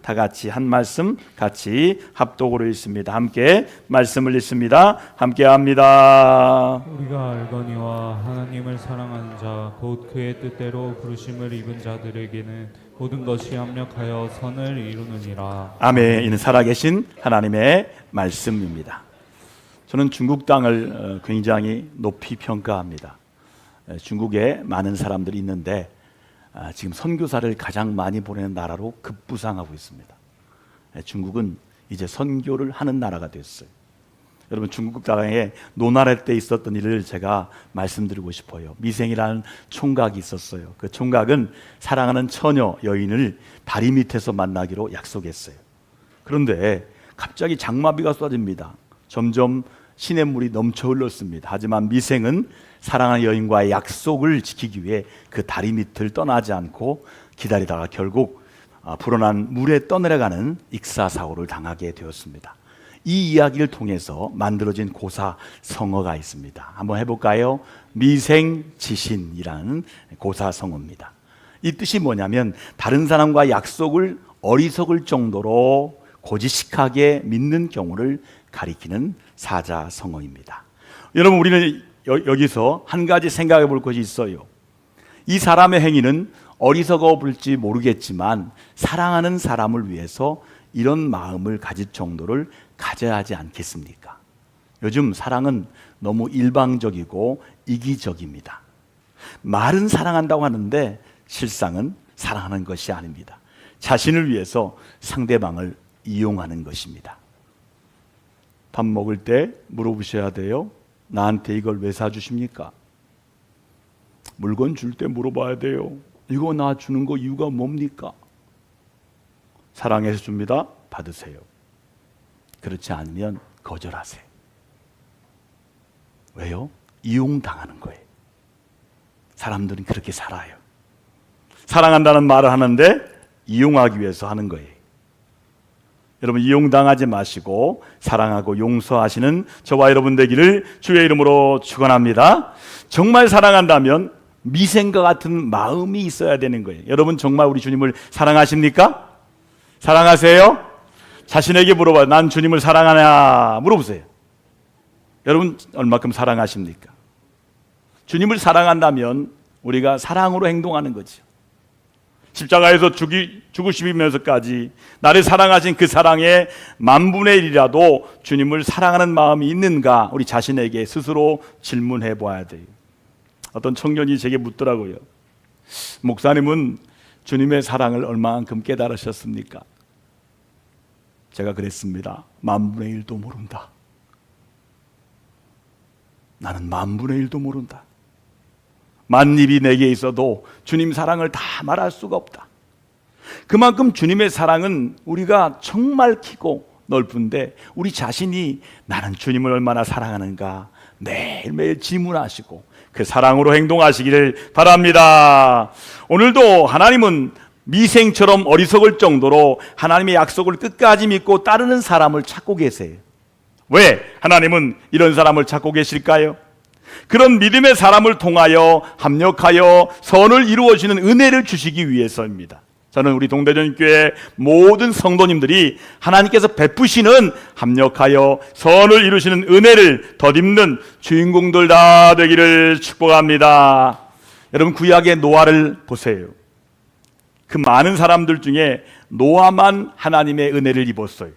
다 같이 한 말씀 같이 합독으로 읽습니다. 함께 말씀을 읽습니다. 함께 합니다. 우리가 알거니와 하나님을 사랑하는 자 곧 그의 뜻대로 부르심을 입은 자들에게는 모든 것이 합력하여 선을 이루느니라. 아멘. 이는 살아계신 하나님의 말씀입니다. 저는 중국 땅을 굉장히 높이 평가합니다. 중국에 많은 사람들이 있는데 지금 선교사를 가장 많이 보내는 나라로 급부상하고 있습니다. 중국은 이제 선교를 하는 나라가 됐어요. 여러분, 중국 땅에 노날할 때 있었던 일을 제가 말씀드리고 싶어요. 미생이라는 총각이 있었어요. 그 총각은 사랑하는 처녀 여인을 다리 밑에서 만나기로 약속했어요. 그런데 갑자기 장마비가 쏟아집니다. 점점 시냇물이 넘쳐 흘렀습니다. 하지만 미생은 사랑하는 여인과의 약속을 지키기 위해 그 다리 밑을 떠나지 않고 기다리다가 결국 불어난 물에 떠내려가는 익사사고를 당하게 되었습니다. 이 이야기를 통해서 만들어진 고사성어가 있습니다. 한번 해볼까요? 미생지신이라는 고사성어입니다. 이 뜻이 뭐냐면 다른 사람과 약속을 어리석을 정도로 고지식하게 믿는 경우를 가리키는 사자성어입니다. 여러분, 우리는 여기서 한 가지 생각해 볼 것이 있어요. 이 사람의 행위는 어리석어 볼지 모르겠지만 사랑하는 사람을 위해서 이런 마음을 가질 정도를 가져야 하지 않겠습니까? 요즘 사랑은 너무 일방적이고 이기적입니다. 말은 사랑한다고 하는데 실상은 사랑하는 것이 아닙니다. 자신을 위해서 상대방을 이용하는 것입니다. 밥 먹을 때 물어보셔야 돼요. 나한테 이걸 왜 사주십니까? 물건 줄 때 물어봐야 돼요. 이거 나 주는 거 이유가 뭡니까? 사랑해서 줍니다. 받으세요. 그렇지 않으면 거절하세요. 왜요? 이용당하는 거예요. 사람들은 그렇게 살아요. 사랑한다는 말을 하는데 이용하기 위해서 하는 거예요. 여러분, 이용당하지 마시고 사랑하고 용서하시는 저와 여러분 되기를 주의 이름으로 축원합니다. 정말 사랑한다면 미생과 같은 마음이 있어야 되는 거예요. 여러분, 정말 우리 주님을 사랑하십니까? 사랑하세요? 자신에게 물어봐요. 난 주님을 사랑하냐? 물어보세요. 여러분, 얼마큼 사랑하십니까? 주님을 사랑한다면 우리가 사랑으로 행동하는 거죠. 십자가에서 죽으시면서까지 나를 사랑하신 그 사랑의 10,000분의 1이라도 주님을 사랑하는 마음이 있는가, 우리 자신에게 스스로 질문해 봐야 돼요. 어떤 청년이 제게 묻더라고요. 목사님은 주님의 사랑을 얼마만큼 깨달으셨습니까? 제가 그랬습니다. 10,000분의 1도 모른다. 나는 10,000분의 1도 모른다. 만입이 내게 있어도 주님 사랑을 다 말할 수가 없다. 그만큼 주님의 사랑은 우리가 정말 크고 넓은데 우리 자신이 나는 주님을 얼마나 사랑하는가 매일매일 질문하시고 그 사랑으로 행동하시기를 바랍니다. 오늘도 하나님은 미생처럼 어리석을 정도로 하나님의 약속을 끝까지 믿고 따르는 사람을 찾고 계세요. 왜 하나님은 이런 사람을 찾고 계실까요? 그런 믿음의 사람을 통하여 합력하여 선을 이루어지는 은혜를 주시기 위해서입니다. 저는 우리 동대전교회 모든 성도님들이 하나님께서 베푸시는 합력하여 선을 이루시는 은혜를 덧입는 주인공들 다 되기를 축복합니다. 여러분, 구약의 노아를 보세요. 그 많은 사람들 중에 노아만 하나님의 은혜를 입었어요.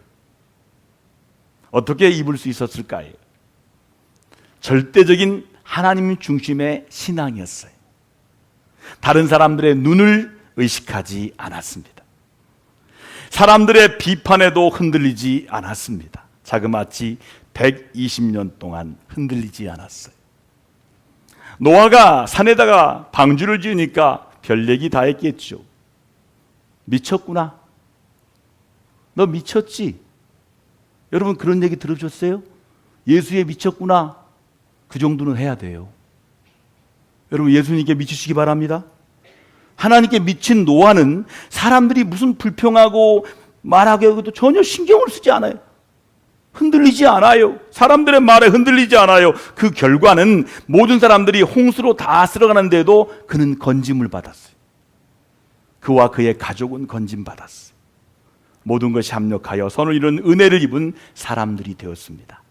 어떻게 입을 수 있었을까요? 절대적인 하나님 중심의 신앙이었어요. 다른 사람들의 눈을 의식하지 않았습니다. 사람들의 비판에도 흔들리지 않았습니다. 자그마치 120년 동안 흔들리지 않았어요. 노아가 산에다가 방주를 지으니까 별 얘기 다 했겠죠. 미쳤구나. 너 미쳤지? 여러분, 그런 얘기 들으셨어요? 예수에 미쳤구나. 그 정도는 해야 돼요. 여러분, 예수님께 미치시기 바랍니다. 하나님께 미친 노아는 사람들이 무슨 불평하고 말하게 해도 전혀 신경을 쓰지 않아요. 흔들리지 않아요. 사람들의 말에 흔들리지 않아요. 그 결과는 모든 사람들이 홍수로 다 쓸어가는데도 그는 건짐을 받았어요. 그와 그의 가족은 건짐 받았어요. 모든 것이 합력하여 선을 이룬 은혜를 입은 사람들이 되었습니다.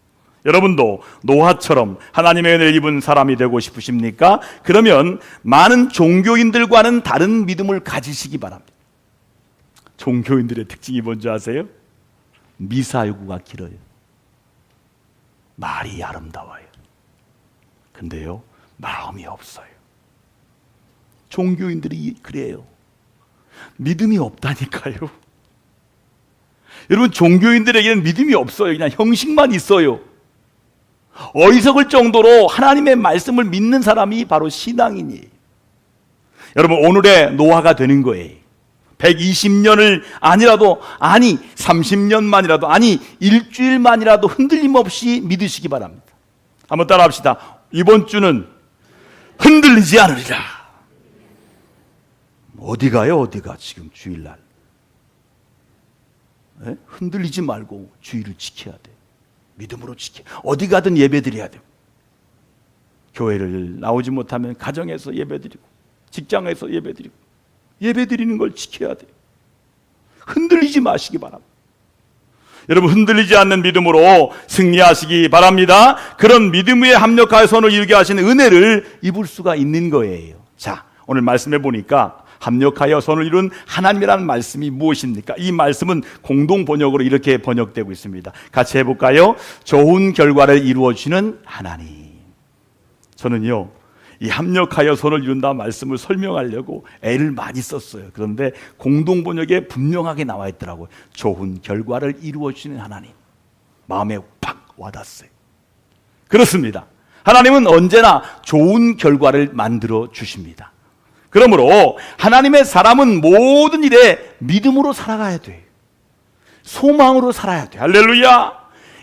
여러분도 노아처럼 하나님의 은혜를 입은 사람이 되고 싶으십니까? 그러면 많은 종교인들과는 다른 믿음을 가지시기 바랍니다. 종교인들의 특징이 뭔지 아세요? 미사 요구가 길어요. 말이 아름다워요. 근데요, 마음이 없어요. 종교인들이 그래요. 믿음이 없다니까요. 여러분, 종교인들에게는 믿음이 없어요. 그냥 형식만 있어요. 어리석을 정도로 하나님의 말씀을 믿는 사람이 바로 신앙인이에요. 여러분, 오늘의 노아가 되는 거예요. 120년을 아니라도, 아니 30년만이라도, 아니 일주일만이라도 흔들림 없이 믿으시기 바랍니다. 한번 따라 합시다. 이번 주는 흔들리지 않으리라. 어디 가요? 어디가 지금 주일날? 네? 흔들리지 말고 주의를 지켜야 돼. 믿음으로 지켜. 어디 가든 예배드려야 돼요. 교회를 나오지 못하면 가정에서 예배드리고, 직장에서 예배드리고, 예배드리는 걸 지켜야 돼요. 흔들리지 마시기 바랍니다. 여러분, 흔들리지 않는 믿음으로 승리하시기 바랍니다. 그런 믿음 위에 합력하여 선을 이루게 하시는 은혜를 입을 수가 있는 거예요. 자, 오늘 말씀해 보니까 합력하여 선을 이룬 하나님이라는 말씀이 무엇입니까? 이 말씀은 공동 번역으로 이렇게 번역되고 있습니다. 같이 해볼까요? 좋은 결과를 이루어 주시는 하나님. 저는요, 이 합력하여 선을 이룬다 말씀을 설명하려고 애를 많이 썼어요. 그런데 공동 번역에 분명하게 나와 있더라고요. 좋은 결과를 이루어 주시는 하나님. 마음에 팍 와닿았어요. 그렇습니다. 하나님은 언제나 좋은 결과를 만들어 주십니다. 그러므로 하나님의 사람은 모든 일에 믿음으로 살아가야 돼요. 소망으로 살아야 돼요. 할렐루야.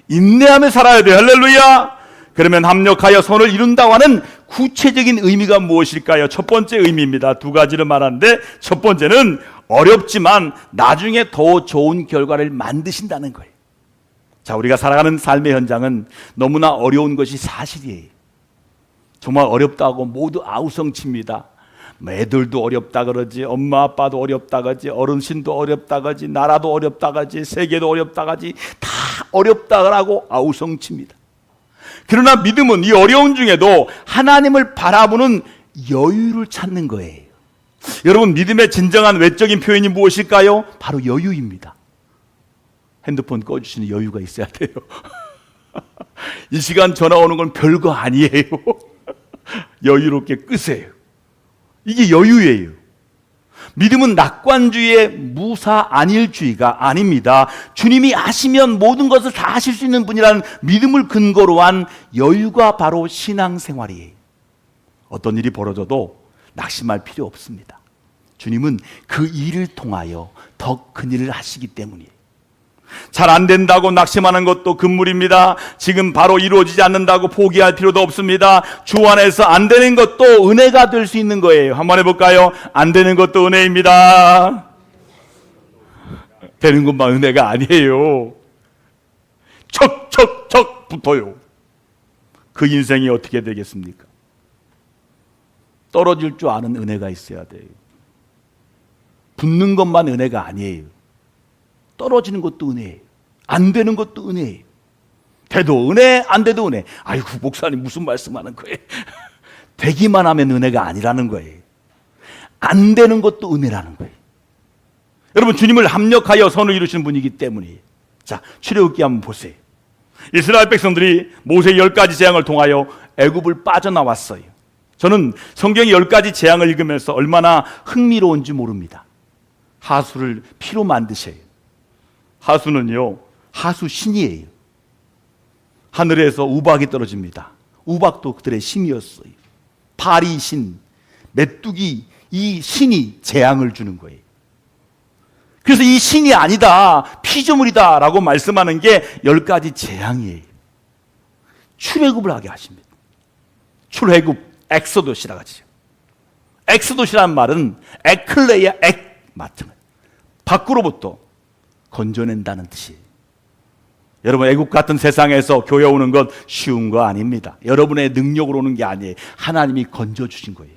인내하며 살아야 돼요. 할렐루야. 그러면 합력하여 선을 이룬다고 하는 구체적인 의미가 무엇일까요? 첫 번째 의미입니다. 두 가지를 말하는데, 첫 번째는 어렵지만 나중에 더 좋은 결과를 만드신다는 거예요. 자, 우리가 살아가는 삶의 현장은 너무나 어려운 것이 사실이에요. 정말 어렵다고 모두 아우성칩니다. 애들도 어렵다 그러지, 엄마 아빠도 어렵다 그러지, 어르신도 어렵다 그러지, 나라도 어렵다 그러지, 세계도 어렵다 그러지, 다 어렵다라고 아우성칩니다. 그러나 믿음은 이 어려운 중에도 하나님을 바라보는 여유를 찾는 거예요. 여러분, 믿음의 진정한 외적인 표현이 무엇일까요? 바로 여유입니다. 핸드폰 꺼주시는 여유가 있어야 돼요. 이 시간 전화 오는 건 별거 아니에요. 여유롭게 끄세요. 이게 여유예요. 믿음은 낙관주의의 무사안일주의가 아닙니다. 주님이 아시면 모든 것을 다 하실 수 있는 분이라는 믿음을 근거로 한 여유가 바로 신앙생활이에요. 어떤 일이 벌어져도 낙심할 필요 없습니다. 주님은 그 일을 통하여 더 큰 일을 하시기 때문이에요. 잘 안 된다고 낙심하는 것도 금물입니다. 지금 바로 이루어지지 않는다고 포기할 필요도 없습니다. 주 안에서 안 되는 것도 은혜가 될 수 있는 거예요. 한번 해볼까요? 안 되는 것도 은혜입니다. 되는 것만 은혜가 아니에요. 척척척 붙어요. 그 인생이 어떻게 되겠습니까? 떨어질 줄 아는 은혜가 있어야 돼요. 붙는 것만 은혜가 아니에요. 떨어지는 것도 은혜예요. 안 되는 것도 은혜예요. 돼도 은혜, 안 돼도 은혜. 아이고, 목사님 무슨 말씀하는 거예요? 되기만 하면 은혜가 아니라는 거예요. 안 되는 것도 은혜라는 거예요. 여러분, 주님을 합력하여 선을 이루시는 분이기 때문이에요. 자, 출애굽기 한번 보세요. 이스라엘 백성들이 모세의 10가지 재앙을 통하여 애굽을 빠져나왔어요. 저는 성경의 10가지 재앙을 읽으면서 얼마나 흥미로운지 모릅니다. 하수를 피로 만드셔요. 하수는요, 하수 신이에요. 하늘에서 우박이 떨어집니다. 우박도 그들의 신이었어요. 파리 신, 메뚜기, 이 신이 재앙을 주는 거예요. 그래서 이 신이 아니다, 피조물이다 라고 말씀하는 게 10가지 재앙이에요. 출애굽을 하게 하십니다. 출애굽, 엑소도시라고 하죠. 엑소도시라는 말은 에클레야, 맞죠? 밖으로부터 건져낸다는 뜻이에요. 여러분, 애국 같은 세상에서 교회 오는 건 쉬운 거 아닙니다. 여러분의 능력으로 오는 게 아니에요. 하나님이 건져주신 거예요.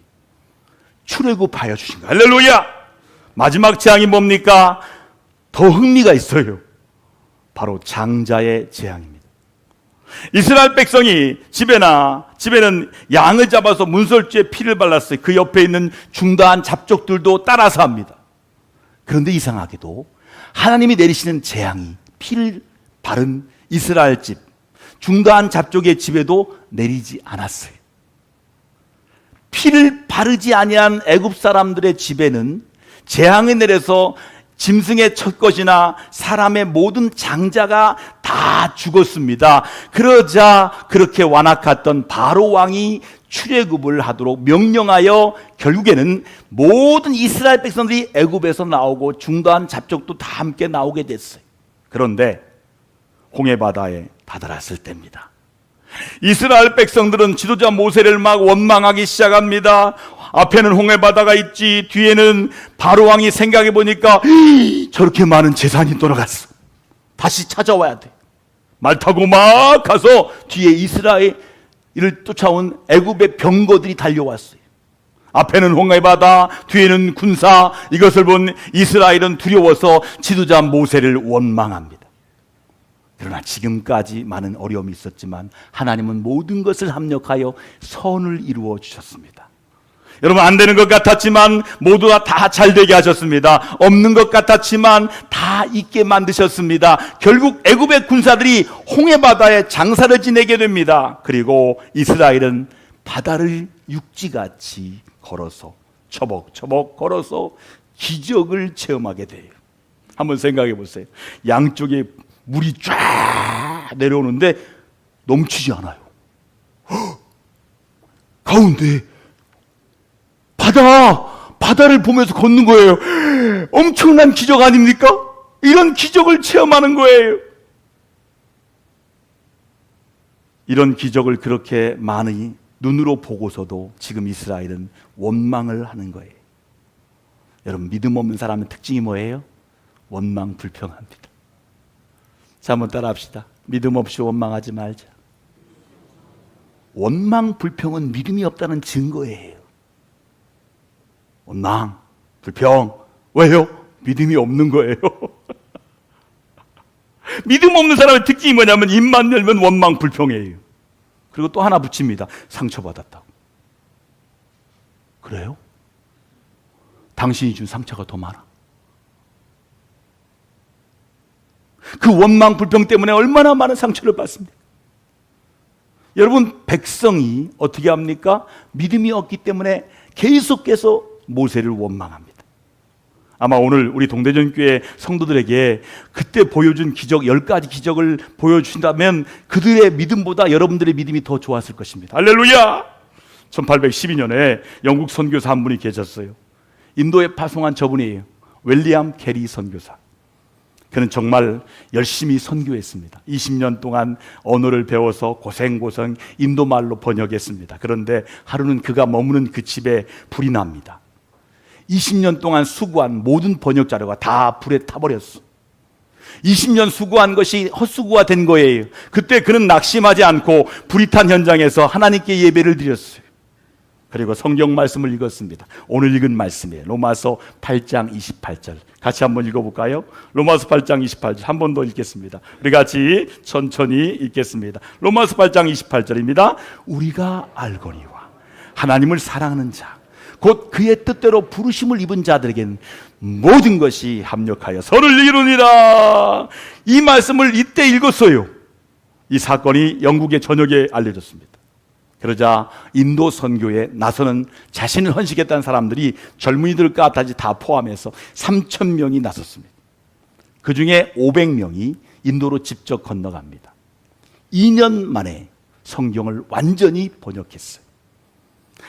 출애굽하여 주신 거예요. 할렐루야! 마지막 재앙이 뭡니까? 더 흥미가 있어요. 바로 장자의 재앙입니다. 이스라엘 백성이 집에는 양을 잡아서 문설주에 피를 발랐어요. 그 옆에 있는 중다한 잡족들도 따라서 합니다. 그런데 이상하게도 하나님이 내리시는 재앙이 피를 바른 이스라엘 집, 중다한 잡족의 집에도 내리지 않았어요. 피를 바르지 아니한 애굽 사람들의 집에는 재앙이 내려서 짐승의 첫것이나 사람의 모든 장자가 다 죽었습니다. 그러자 그렇게 완악했던 바로 왕이 출애굽을 하도록 명령하여 결국에는 모든 이스라엘 백성들이 애굽에서 나오고 중도한 잡족도 다 함께 나오게 됐어요. 그런데 홍해바다에 다다랐을 때입니다. 이스라엘 백성들은 지도자 모세를 막 원망하기 시작합니다. 앞에는 홍해바다가 있지, 뒤에는 바로왕이 생각해 보니까 저렇게 많은 재산이 돌아갔어. 다시 찾아와야 돼. 말 타고 막 가서 뒤에 이스라엘을 쫓아온 애굽의 병거들이 달려왔어요. 앞에는 홍해바다, 뒤에는 군사. 이것을 본 이스라엘은 두려워서 지도자 모세를 원망합니다. 그러나 지금까지 많은 어려움이 있었지만 하나님은 모든 것을 합력하여 선을 이루어 주셨습니다. 여러분, 안 되는 것 같았지만 모두 다 잘 되게 하셨습니다. 없는 것 같았지만 다 있게 만드셨습니다. 결국 애굽의 군사들이 홍해바다에 장사를 지내게 됩니다. 그리고 이스라엘은 바다를 육지같이 걸어서 처벅처벅 걸어서 기적을 체험하게 돼요. 한번 생각해 보세요. 양쪽에 물이 쫙 내려오는데 넘치지 않아요. 가운데 바다를 보면서 걷는 거예요. 엄청난 기적 아닙니까? 이런 기적을 체험하는 거예요. 이런 기적을 그렇게 많이 눈으로 보고서도 지금 이스라엘은 원망을 하는 거예요. 여러분, 믿음 없는 사람의 특징이 뭐예요? 원망 불평합니다. 자, 한번 따라 합시다. 믿음 없이 원망하지 말자. 원망 불평은 믿음이 없다는 증거예요. 원망 불평, 왜요? 믿음이 없는 거예요. 믿음 없는 사람의 특징이 뭐냐면 입만 열면 원망 불평이에요. 그리고 또 하나 붙입니다. 상처받았다고. 그래요? 당신이 준 상처가 더 많아. 그 원망 불평 때문에 얼마나 많은 상처를 받습니까? 여러분, 백성이 어떻게 합니까? 믿음이 없기 때문에 계속해서 모세를 원망합니다. 아마 오늘 우리 동대전교회 성도들에게 그때 보여준 기적 10가지 기적을 보여주신다면 그들의 믿음보다 여러분들의 믿음이 더 좋았을 것입니다. 할렐루야! 1812년에 영국 선교사 한 분이 계셨어요. 인도에 파송한 저분이에요. 윌리엄 캐리 선교사. 그는 정말 열심히 선교했습니다. 20년 동안 언어를 배워서 고생고생 인도말로 번역했습니다. 그런데 하루는 그가 머무는 그 집에 불이 납니다. 20년 동안 수고한 모든 번역 자료가 다 불에 타버렸어. 20년 수고한 것이 헛수고가 된 거예요. 그때 그는 낙심하지 않고 불이 탄 현장에서 하나님께 예배를 드렸어요. 그리고 성경 말씀을 읽었습니다. 오늘 읽은 말씀이에요. 로마서 8장 28절. 같이 한번 읽어볼까요? 로마서 8장 28절. 한 번 더 읽겠습니다. 우리 같이 천천히 읽겠습니다. 로마서 8장 28절입니다. 우리가 알거니와 하나님을 사랑하는 자, 곧 그의 뜻대로 부르심을 입은 자들에게는 모든 것이 합력하여 선을 이루니라. 이 말씀을 이때 읽었어요. 이 사건이 영국의 전역에 알려졌습니다. 그러자 인도 선교에 나서는 자신을 헌신했다는 사람들이 젊은이들까지 다 포함해서 3,000명이 나섰습니다. 그 중에 500명이 인도로 직접 건너갑니다. 2년 만에 성경을 완전히 번역했어요.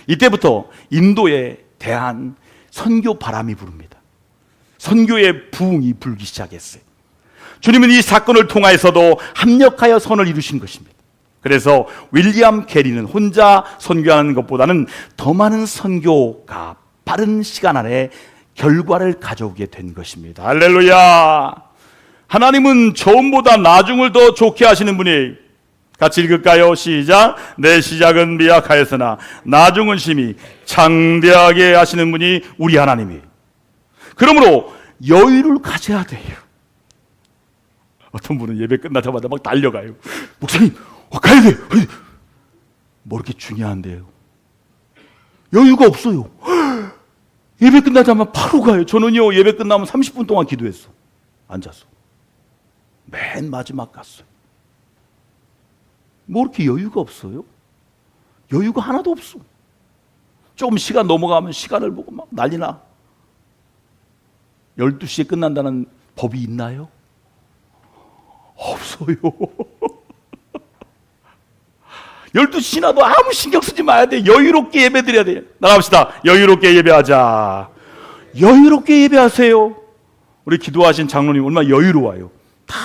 이때부터 인도에 대한 선교 바람이 부릅니다. 선교의 부흥이 불기 시작했어요. 주님은 이 사건을 통하여서도 합력하여 선을 이루신 것입니다. 그래서 윌리엄 캐리는 혼자 선교하는 것보다는 더 많은 선교가 빠른 시간 안에 결과를 가져오게 된 것입니다. 할렐루야! 하나님은 처음보다 나중을 더 좋게 하시는 분이에요. 같이 읽을까요? 시작. 내 시작은 미약하였으나 나중은 심히 창대하게 하시는 분이 우리 하나님이에요. 그러므로 여유를 가져야 돼요. 어떤 분은 예배 끝나자마자 막 달려가요. 목사님, 가야 돼. 뭐 이렇게 중요한데요? 여유가 없어요. 예배 끝나자마자 바로 가요. 저는요, 예배 끝나면 30분 동안 기도했어. 앉아서. 맨 마지막 갔어요. 뭐 이렇게 여유가 없어요? 여유가 하나도 없어. 조금 시간 넘어가면 시간을 보고 막 난리나. 12시에 끝난다는 법이 있나요? 없어요. 12시 지나도 아무 신경 쓰지 마야 돼. 여유롭게 예배 드려야 돼. 나갑시다. 여유롭게 예배하자. 여유롭게 예배하세요. 우리 기도하신 장로님 얼마나 여유로워요. 다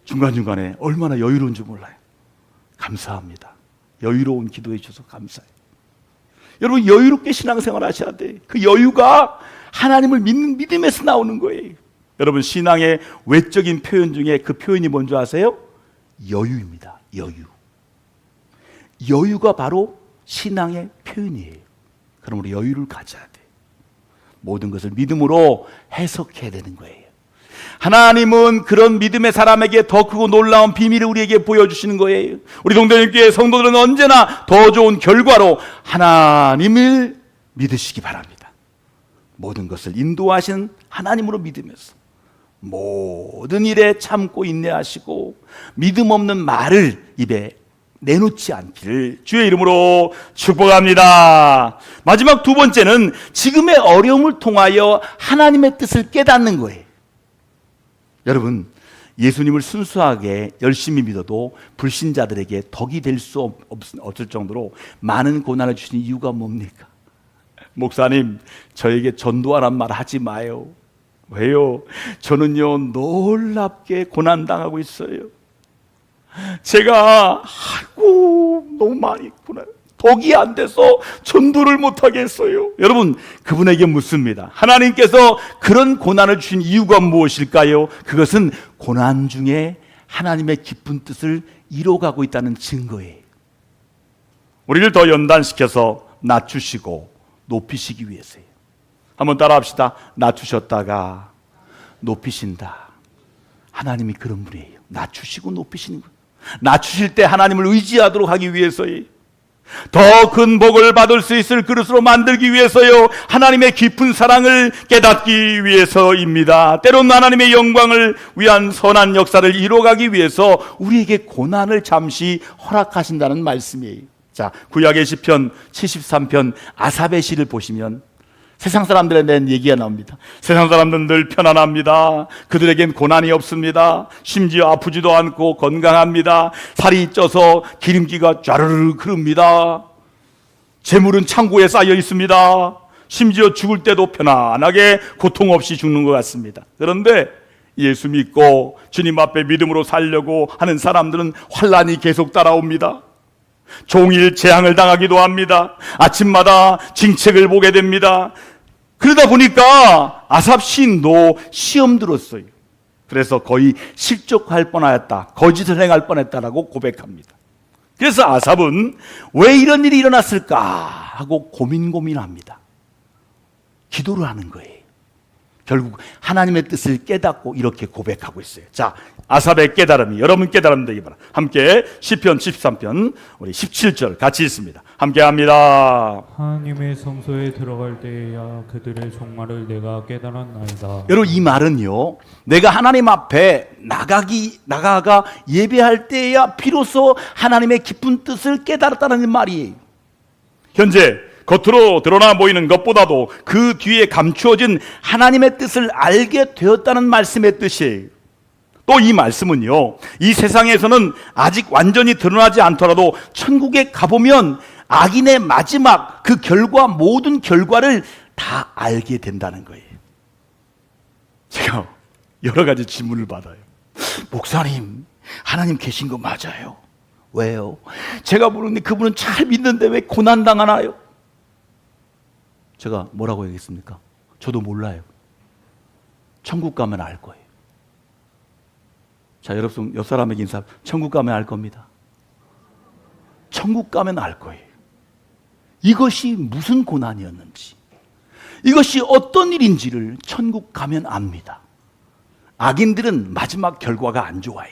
중간중간에 얼마나 여유로운지 몰라요. 감사합니다. 여유로운 기도해 주셔서 감사해요. 여러분, 여유롭게 신앙생활 하셔야 돼. 그 여유가 하나님을 믿는 믿음에서 나오는 거예요. 여러분, 신앙의 외적인 표현 중에 그 표현이 뭔지 아세요? 여유입니다. 여유. 여유가 바로 신앙의 표현이에요. 그럼 우리 여유를 가져야 돼. 모든 것을 믿음으로 해석해야 되는 거예요. 하나님은 그런 믿음의 사람에게 더 크고 놀라운 비밀을 우리에게 보여주시는 거예요. 우리 동대님교회 성도들은 언제나 더 좋은 결과로 하나님을 믿으시기 바랍니다. 모든 것을 인도하시는 하나님으로 믿으면서 모든 일에 참고 인내하시고 믿음 없는 말을 입에 내놓지 않기를 주의 이름으로 축복합니다. 마지막 두 번째는 지금의 어려움을 통하여 하나님의 뜻을 깨닫는 거예요. 여러분, 예수님을 순수하게 열심히 믿어도 불신자들에게 덕이 될 수 없을 정도로 많은 고난을 주신 이유가 뭡니까? 목사님, 저에게 전도하란 말 하지 마요. 왜요? 저는요, 놀랍게 고난당하고 있어요. 제가 너무 많이 고난, 덕이 안 돼서 전도를 못하게 했어요. 여러분, 그분에게 묻습니다. 하나님께서 그런 고난을 주신 이유가 무엇일까요? 그것은 고난 중에 하나님의 깊은 뜻을 이뤄가고 있다는 증거예요. 우리를 더 연단시켜서 낮추시고 높이시기 위해서예요. 한번 따라합시다. 낮추셨다가 높이신다. 하나님이 그런 분이에요. 낮추시고 높이시는 거예요. 낮추실 때 하나님을 의지하도록 하기 위해서예요. 더 큰 복을 받을 수 있을 그릇으로 만들기 위해서요. 하나님의 깊은 사랑을 깨닫기 위해서입니다. 때로는 하나님의 영광을 위한 선한 역사를 이뤄가기 위해서 우리에게 고난을 잠시 허락하신다는 말씀이에요. 자, 구약의 시편 73편 아삽의 시를 보시면 세상 사람들에 대한 얘기가 나옵니다. 세상 사람들은 늘 편안합니다. 그들에겐 고난이 없습니다. 심지어 아프지도 않고 건강합니다. 살이 쪄서 기름기가 쫘르르 흐릅니다. 재물은 창고에 쌓여 있습니다. 심지어 죽을 때도 편안하게 고통 없이 죽는 것 같습니다. 그런데 예수 믿고 주님 앞에 믿음으로 살려고 하는 사람들은 환난이 계속 따라옵니다. 종일 재앙을 당하기도 합니다. 아침마다 징책을 보게 됩니다. 그러다 보니까 아삽 시인도 시험 들었어요. 그래서 거의 실족할 뻔하였다, 거짓을 행할 뻔했다라고 고백합니다. 그래서 아삽은 왜 이런 일이 일어났을까 하고 고민합니다. 기도를 하는 거예요. 결국 하나님의 뜻을 깨닫고 이렇게 고백하고 있어요. 자, 아삽의 깨달음이 여러분 깨달음 되기 바랍니다. 함께 시편 13편 우리 17절 같이 읽습니다. 함께 합니다. 하나님의 성소에 들어갈 때에야 그들의 종말을 내가 깨달았나이다. 여러분, 이 말은요, 내가 하나님 앞에 나가가 예배할 때에야 비로소 하나님의 깊은 뜻을 깨달았다는 말이에요. 현재 겉으로 드러나 보이는 것보다도 그 뒤에 감추어진 하나님의 뜻을 알게 되었다는 말씀의 뜻이에요. 또 이 말씀은요, 이 세상에서는 아직 완전히 드러나지 않더라도 천국에 가보면 악인의 마지막 그 결과, 모든 결과를 다 알게 된다는 거예요. 제가 여러 가지 질문을 받아요. 목사님, 하나님 계신 거 맞아요? 왜요? 제가 모르는데 그분은 잘 믿는데 왜 고난당하나요? 제가 뭐라고 얘기했습니까? 저도 몰라요. 천국 가면 알 거예요. 자, 여러분, 옆 사람에게 인사. 천국 가면 알 겁니다. 천국 가면 알 거예요. 이것이 무슨 고난이었는지, 이것이 어떤 일인지를 천국 가면 압니다. 악인들은 마지막 결과가 안 좋아요.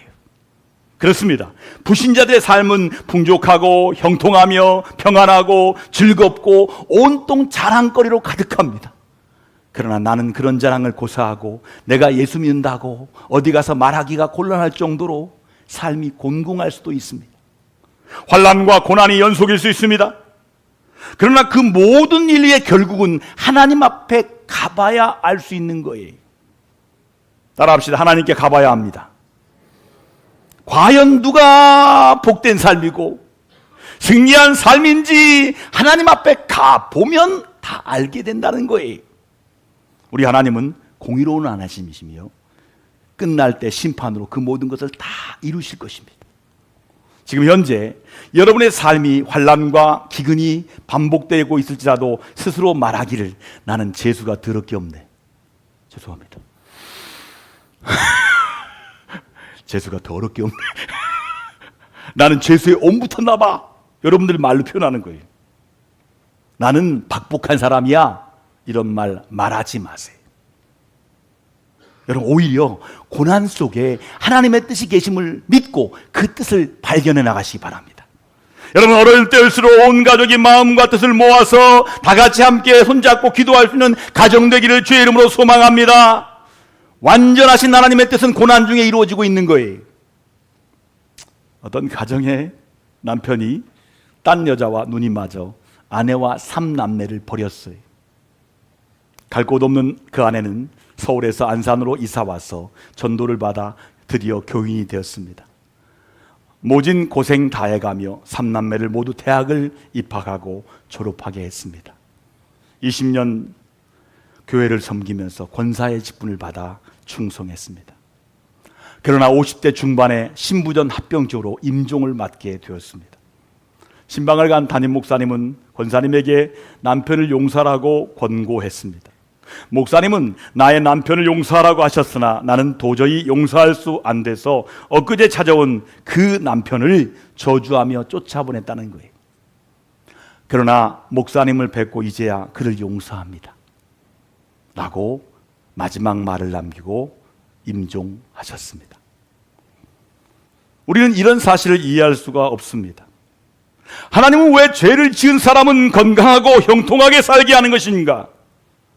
그렇습니다. 불신자들의 삶은 풍족하고 형통하며 평안하고 즐겁고 온통 자랑거리로 가득합니다. 그러나 나는 그런 자랑을 고사하고 내가 예수 믿는다고 어디 가서 말하기가 곤란할 정도로 삶이 곤궁할 수도 있습니다. 환난과 고난이 연속일 수 있습니다. 그러나 그 모든 일의 결국은 하나님 앞에 가봐야 알 수 있는 거예요. 따라합시다. 하나님께 가봐야 합니다. 과연 누가 복된 삶이고 승리한 삶인지 하나님 앞에 가보면 다 알게 된다는 거예요. 우리 하나님은 공의로운 하나님이시며 끝날 때 심판으로 그 모든 것을 다 이루실 것입니다. 지금 현재 여러분의 삶이 환난과 기근이 반복되고 있을지라도 스스로 말하기를 나는 재수가 더럽게 없네. 죄송합니다. 재수가 더럽게 없네. 나는 재수에 온 붙었나 봐. 여러분들이 말로 표현하는 거예요. 나는 박복한 사람이야. 이런 말 말하지 마세요. 여러분, 오히려 고난 속에 하나님의 뜻이 계심을 믿고 그 뜻을 발견해 나가시기 바랍니다. 여러분, 어릴 때일수록 온 가족이 마음과 뜻을 모아서 다 같이 함께 손잡고 기도할 수 있는 가정 되기를 주의 이름으로 소망합니다. 완전하신 하나님의 뜻은 고난 중에 이루어지고 있는 거예요. 어떤 가정에 남편이 딴 여자와 눈이 맞아 아내와 3남매를 버렸어요. 갈 곳 없는 그 아내는 서울에서 안산으로 이사 와서 전도를 받아 드디어 교인이 되었습니다. 모진 고생 다해가며 3남매를 모두 대학을 입학하고 졸업하게 했습니다. 20년 교회를 섬기면서 권사의 직분을 받아 충성했습니다. 그러나 50대 중반에 신부전 합병증으로 임종을 맞게 되었습니다. 신방을 간 담임 목사님은 권사님에게 남편을 용서하라고 권고했습니다. 목사님은 나의 남편을 용서하라고 하셨으나 나는 도저히 용서할 수 안 돼서 엊그제 찾아온 그 남편을 저주하며 쫓아보냈다는 거예요. 그러나 목사님을 뵙고 이제야 그를 용서합니다 라고 마지막 말을 남기고 임종하셨습니다. 우리는 이런 사실을 이해할 수가 없습니다. 하나님은 왜 죄를 지은 사람은 건강하고 형통하게 살게 하는 것인가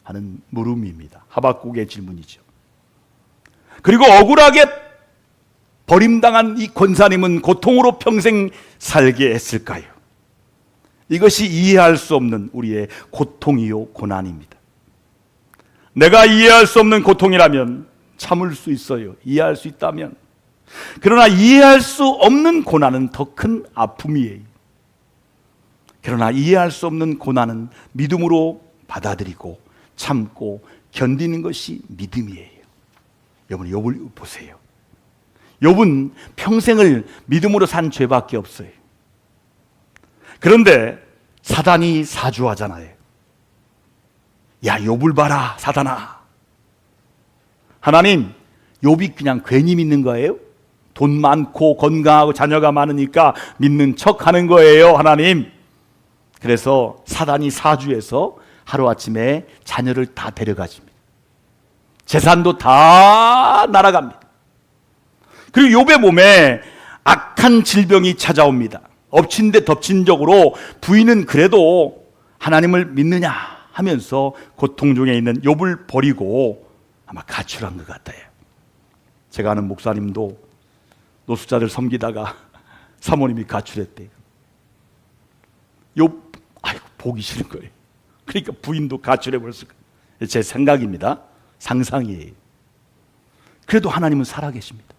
하는 물음입니다. 하박국의 질문이죠. 그리고 억울하게 버림당한 이 권사님은 고통으로 평생 살게 했을까요? 이것이 이해할 수 없는 우리의 고통이요 고난입니다. 내가 이해할 수 없는 고통이라면 참을 수 있어요. 이해할 수 있다면. 그러나 이해할 수 없는 고난은 더 큰 아픔이에요. 그러나 이해할 수 없는 고난은 믿음으로 받아들이고 참고 견디는 것이 믿음이에요. 여러분, 욥을 보세요. 욥은 평생을 믿음으로 산 죄밖에 없어요. 그런데 사단이 사주하잖아요. 야, 욥을 봐라, 사단아. 하나님, 욥이 그냥 괜히 믿는 거예요? 돈 많고 건강하고 자녀가 많으니까 믿는 척 하는 거예요, 하나님. 그래서 사단이 사주해서 하루아침에 자녀를 다 데려가집니다. 재산도 다 날아갑니다. 그리고 욥의 몸에 악한 질병이 찾아옵니다. 엎친 데 덮친 적으로 부인은 그래도 하나님을 믿느냐 하면서 고통 중에 있는 욥을 버리고 아마 가출한 것 같아요. 제가 아는 목사님도 노숙자들 섬기다가 사모님이 가출했대요. 욥, 아이고, 보기 싫은 거예요. 그러니까 부인도 가출해버렸을 거예요. 제 생각입니다. 상상이에요. 그래도 하나님은 살아계십니다.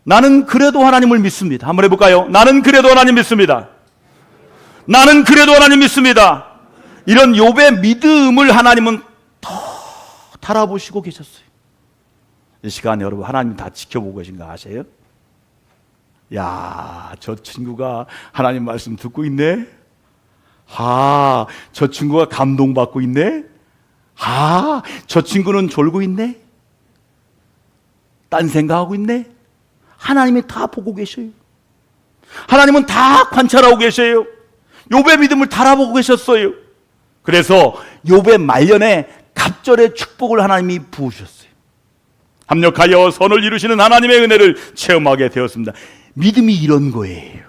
나는 그래도 하나님을 믿습니다. 한번 해볼까요? 나는 그래도 하나님 믿습니다. 나는 그래도 하나님 믿습니다. 이런 욥의 믿음을 하나님은 더 달아보시고 계셨어요. 이 시간에 여러분, 하나님 다 지켜보고 계신 거 아세요? 야, 저 친구가 하나님 말씀 듣고 있네? 아, 저 친구가 감동받고 있네? 아, 저 친구는 졸고 있네? 딴 생각하고 있네? 하나님이 다 보고 계셔요. 하나님은 다 관찰하고 계셔요. 욥의 믿음을 달아보고 계셨어요. 그래서 욥의 말년에 갑절의 축복을 하나님이 부으셨어요. 합력하여 선을 이루시는 하나님의 은혜를 체험하게 되었습니다. 믿음이 이런 거예요.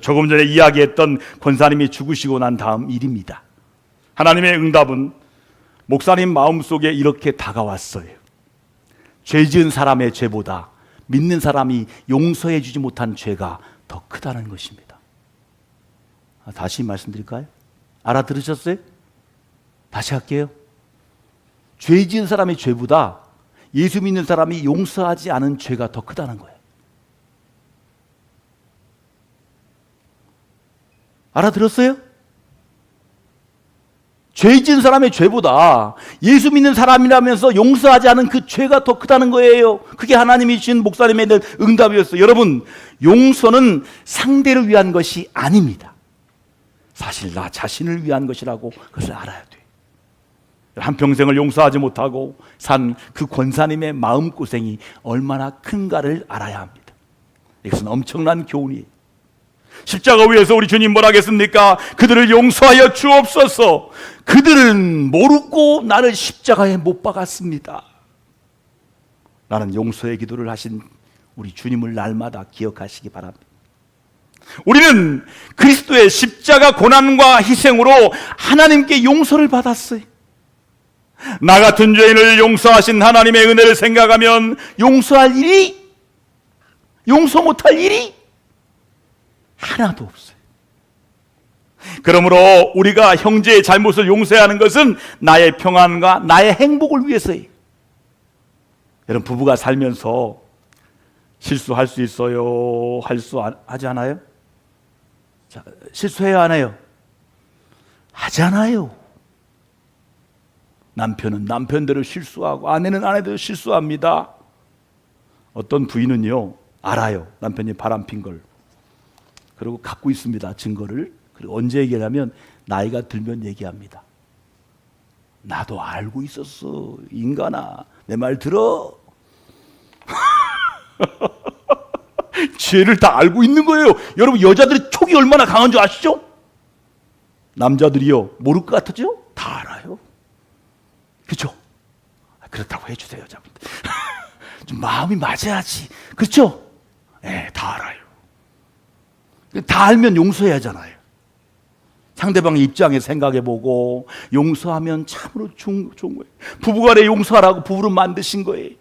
조금 전에 이야기했던 권사님이 죽으시고 난 다음 일입니다. 하나님의 응답은 목사님 마음속에 이렇게 다가왔어요. 죄 지은 사람의 죄보다 믿는 사람이 용서해 주지 못한 죄가 더 크다는 것입니다. 다시 말씀드릴까요? 알아들으셨어요? 다시 할게요. 죄 지은 사람의 죄보다 예수 믿는 사람이 용서하지 않은 죄가 더 크다는 거예요. 알아들었어요? 죄 지은 사람의 죄보다 예수 믿는 사람이라면서 용서하지 않은 그 죄가 더 크다는 거예요. 그게 하나님이 주신 목사님에 대한 응답이었어요. 여러분, 용서는 상대를 위한 것이 아닙니다. 사실 나 자신을 위한 것이라고 그것을 알아야 돼요. 한평생을 용서하지 못하고 산 그 권사님의 마음고생이 얼마나 큰가를 알아야 합니다. 이것은 엄청난 교훈이에요. 십자가 위에서 우리 주님 뭐라 하겠습니까? 그들을 용서하여 주옵소서. 그들은 모르고 나를 십자가에 못 박았습니다. 라는 용서의 기도를 하신 우리 주님을 날마다 기억하시기 바랍니다. 우리는 그리스도의 십자가 고난과 희생으로 하나님께 용서를 받았어요. 나 같은 죄인을 용서하신 하나님의 은혜를 생각하면 용서 못할 일이 하나도 없어요. 그러므로 우리가 형제의 잘못을 용서해야 하는 것은 나의 평안과 나의 행복을 위해서예요. 여러분, 부부가 살면서 실수할 수 있어요? 하지 않아요? 자, 실수해야 하나요? 하잖아요. 남편은 남편대로 실수하고 아내는 아내대로 실수합니다. 어떤 부인은요, 알아요. 남편이 바람핀 걸. 그리고 갖고 있습니다. 증거를. 그리고 언제 얘기하냐면 나이가 들면 얘기합니다. 나도 알고 있었어. 인간아, 내 말 들어. 죄를 다 알고 있는 거예요. 여러분, 여자들이 촉이 얼마나 강한 줄 아시죠? 남자들이요, 모를 것 같죠? 다 알아요. 그렇죠? 그렇다고 해주세요, 여자분들. 좀 마음이 맞아야지. 그렇죠? 네, 다 알아요. 다 알면 용서해야 하잖아요. 상대방의 입장에 생각해보고 용서하면 참으로 좋은 거예요. 부부간에 용서하라고 부부를 만드신 거예요.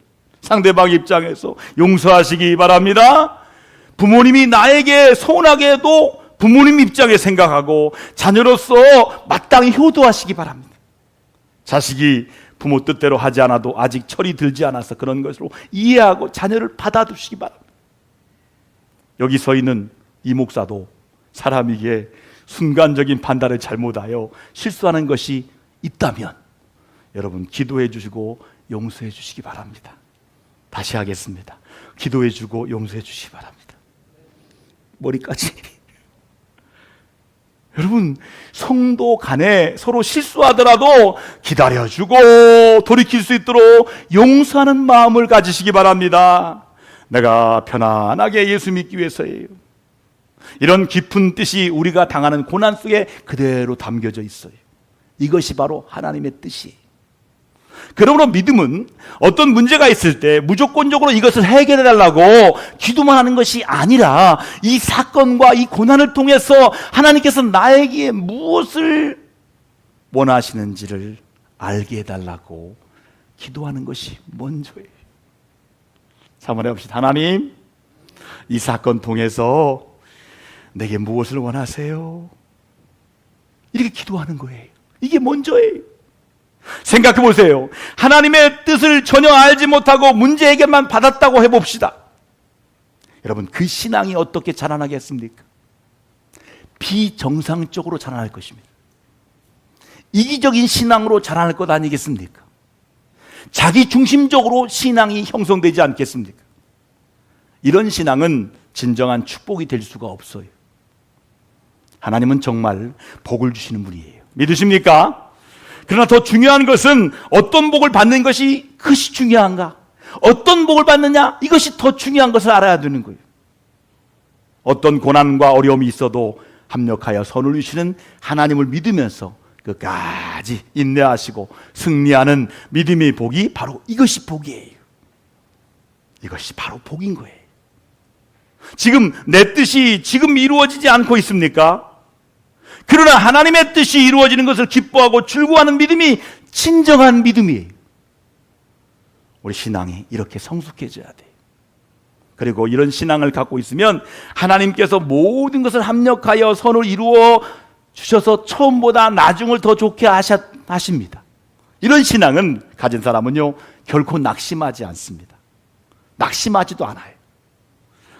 상대방 입장에서 용서하시기 바랍니다. 부모님이 나에게 서운하게 해도 부모님 입장에 생각하고 자녀로서 마땅히 효도하시기 바랍니다. 자식이 부모 뜻대로 하지 않아도 아직 철이 들지 않아서 그런 것으로 이해하고 자녀를 받아두시기 바랍니다. 여기 서 있는 이 목사도 사람에게 순간적인 판단을 잘못하여 실수하는 것이 있다면 여러분, 기도해 주시고 용서해 주시기 바랍니다. 다시 하겠습니다. 기도해 주고 용서해 주시기 바랍니다. 머리까지. 여러분, 성도 간에 서로 실수하더라도 기다려주고 돌이킬 수 있도록 용서하는 마음을 가지시기 바랍니다. 내가 편안하게 예수 믿기 위해서예요. 이런 깊은 뜻이 우리가 당하는 고난 속에 그대로 담겨져 있어요. 이것이 바로 하나님의 뜻이에요. 그러므로 믿음은 어떤 문제가 있을 때 무조건적으로 이것을 해결해 달라고 기도만 하는 것이 아니라 이 사건과 이 고난을 통해서 하나님께서 나에게 무엇을 원하시는지를 알게 해달라고 기도하는 것이 먼저예요. 한번 해봅시다. 하나님, 이 사건 통해서 내게 무엇을 원하세요? 이렇게 기도하는 거예요. 이게 먼저예요. 생각해 보세요. 하나님의 뜻을 전혀 알지 못하고 문제 해결만 받았다고 해봅시다. 여러분, 그 신앙이 어떻게 자라나겠습니까? 비정상적으로 자라날 것입니다. 이기적인 신앙으로 자라날 것 아니겠습니까? 자기 중심적으로 신앙이 형성되지 않겠습니까? 이런 신앙은 진정한 축복이 될 수가 없어요. 하나님은 정말 복을 주시는 분이에요. 믿으십니까? 그러나 더 중요한 것은 어떤 복을 받는 것이 그것이 중요한가? 어떤 복을 받느냐? 이것이 더 중요한 것을 알아야 되는 거예요. 어떤 고난과 어려움이 있어도 합력하여 선을 이루시는 하나님을 믿으면서 끝까지 인내하시고 승리하는 믿음의 복이 바로 이것이 복이에요. 이것이 바로 복인 거예요. 지금 내 뜻이 지금 이루어지지 않고 있습니까? 그러나 하나님의 뜻이 이루어지는 것을 기뻐하고 즐거워하는 믿음이 진정한 믿음이에요. 우리 신앙이 이렇게 성숙해져야 돼요. 그리고 이런 신앙을 갖고 있으면 하나님께서 모든 것을 합력하여 선을 이루어 주셔서 처음보다 나중을 더 좋게 하십니다. 이런 신앙은 가진 사람은요, 결코 낙심하지 않습니다. 낙심하지도 않아요.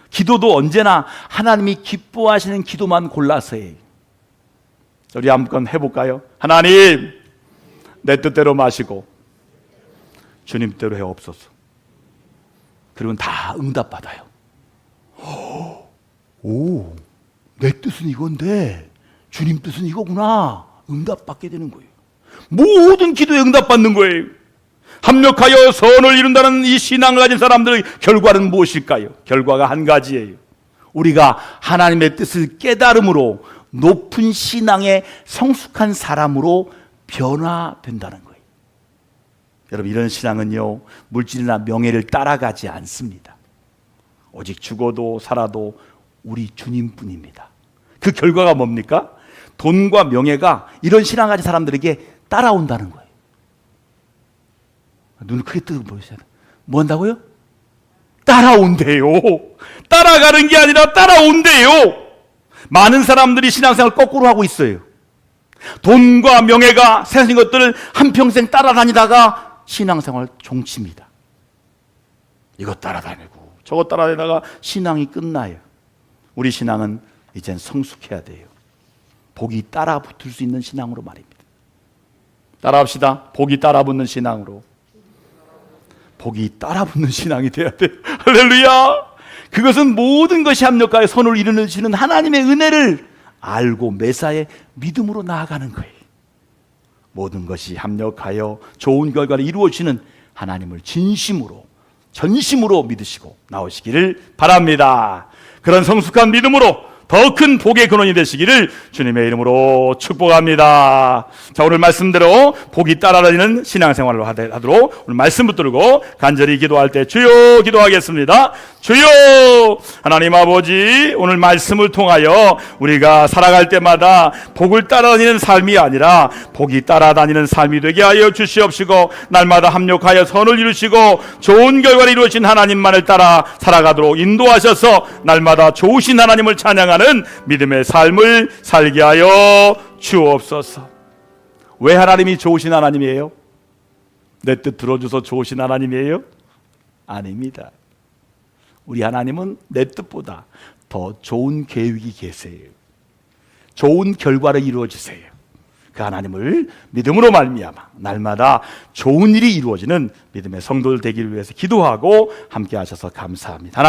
기도도 언제나 하나님이 기뻐하시는 기도만 골라서 해요. 우리 한번 해볼까요? 하나님, 내 뜻대로 마시고 주님 뜻대로 해옵소서. 그러면 다 응답받아요. 오, 내 뜻은 이건데 주님 뜻은 이거구나. 응답받게 되는 거예요. 모든 기도에 응답받는 거예요. 합력하여 선을 이룬다는 이 신앙을 가진 사람들의 결과는 무엇일까요? 결과가 한 가지예요. 우리가 하나님의 뜻을 깨달음으로 높은 신앙의 성숙한 사람으로 변화된다는 거예요. 여러분, 이런 신앙은요, 물질이나 명예를 따라가지 않습니다. 오직 죽어도 살아도 우리 주님뿐입니다. 그 결과가 뭡니까? 돈과 명예가 이런 신앙 가진 사람들에게 따라온다는 거예요. 눈을 크게 뜨고 보셔야 돼요. 뭐 한다고요? 따라온대요. 따라가는 게 아니라 따라온대요. 많은 사람들이 신앙생활을 거꾸로 하고 있어요. 돈과 명예가 세상의 것들을 한평생 따라다니다가 신앙생활 종칩니다. 이것 따라다니고 저것 따라다니다가 신앙이 끝나요. 우리 신앙은 이젠 성숙해야 돼요. 복이 따라 붙을 수 있는 신앙으로 말입니다. 따라합시다. 복이 따라 붙는 신앙으로. 복이 따라 붙는 신앙이 돼야 돼요. 할렐루야. 그것은 모든 것이 합력하여 선을 이루시는 하나님의 은혜를 알고 매사에 믿음으로 나아가는 거예요. 모든 것이 합력하여 좋은 결과를 이루어지는 하나님을 진심으로 전심으로 믿으시고 나오시기를 바랍니다. 그런 성숙한 믿음으로 더 큰 복의 근원이 되시기를 주님의 이름으로 축복합니다. 자, 오늘 말씀대로 복이 따라다니는 신앙생활을 하도록 오늘 말씀 붙들고 간절히 기도할 때 주여 기도하겠습니다. 주여, 하나님 아버지, 오늘 말씀을 통하여 우리가 살아갈 때마다 복을 따라다니는 삶이 아니라 복이 따라다니는 삶이 되게 하여 주시옵시고, 날마다 합력하여 선을 이루시고 좋은 결과를 이루신 하나님만을 따라 살아가도록 인도하셔서 날마다 좋으신 하나님을 찬양하는 믿음의 삶을 살게 하여 주옵소서. 왜 하나님이 좋으신 하나님이에요? 내 뜻 들어줘서 좋으신 하나님이에요? 아닙니다. 우리 하나님은 내 뜻보다 더 좋은 계획이 계세요. 좋은 결과를 이루어 주세요. 그 하나님을 믿음으로 말미암아 날마다 좋은 일이 이루어지는 믿음의 성도들 되기를 위해서 기도하고 함께 하셔서 감사합니다.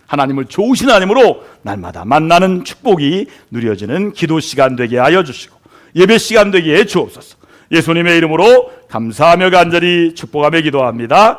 하나님을 좋으신 하나님으로 날마다 만나는 축복이 누려지는 기도 시간 되게 하여 주시고 예배 시간 되게 해 주옵소서. 예수님의 이름으로 감사하며 간절히 축복하며 기도합니다.